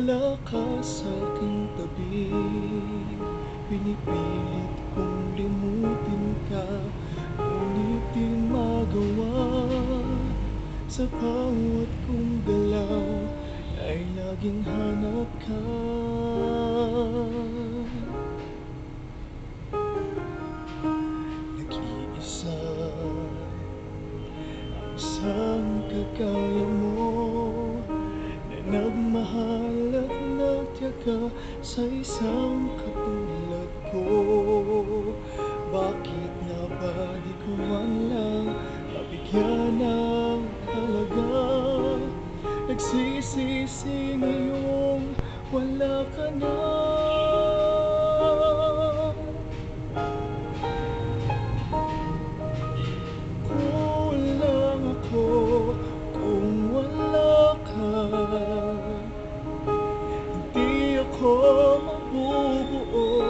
wala ka sa'king tabi. Pinipilit kong limutin ka, ngunit di magawa. Sa bawat kong galaw ay laging hanap ka. Nag-iisa ang isang kagaya mo, na nagmahal at nagtiyaga sa isang katulad ko. Bakit nga ba di ko man lang mabigyan ng halaga? Nagsisisi ngayong wala ka na. Kulang ako kung wala ka. Hindi ako mabubuo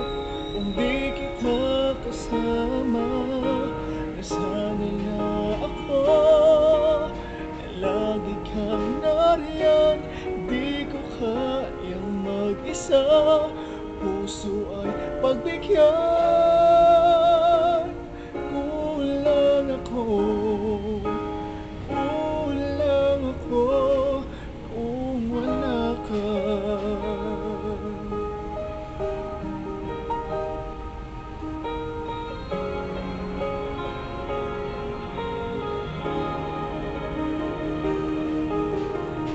kung di kita kasama. Nasanay na ako na lagi kang nariyan. Di ko kayang mag-isa, puso ay pagbigyan. Kulang ako kung wala ka.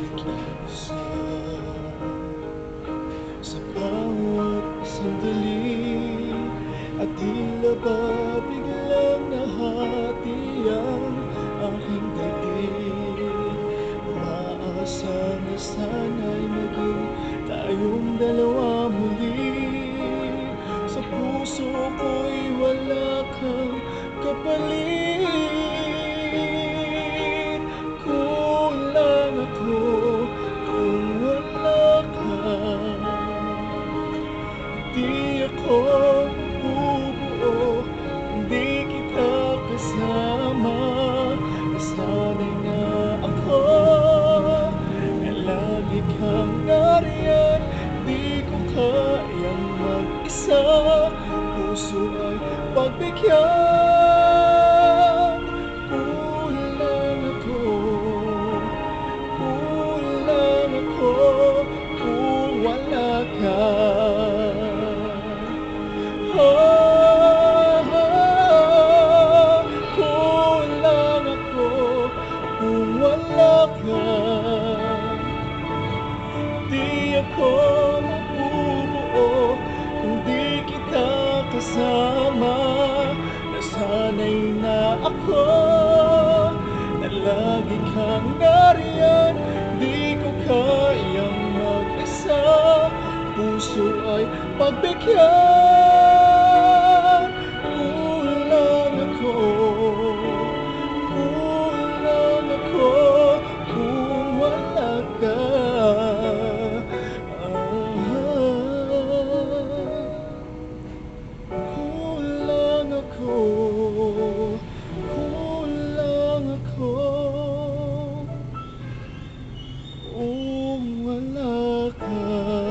Nag-iisa sa bawat sandali, at tila ba biglang nahati ang aking daigdig. Umaasa na sana'y maging tayong dalawa muli. Sa puso ko'y wala kang kapalit. Kulang ako kung wala ka. Di ako mabubuo kung di kita kasama. Nasanay na ako na lagi kang nariyan. Di ko kayang mag-isa, puso ay pagbigyan. Kulang ako kung wala ka. Kulang ako kung wala ka. Di ako mabubuo kung di kita kasama. Nasanay na ako na lagi kang nariyan. Di ko kayang mag-isa, puso ay pagbigyan. Kulang ako kung wala ka. Kulang ako kung wala ka.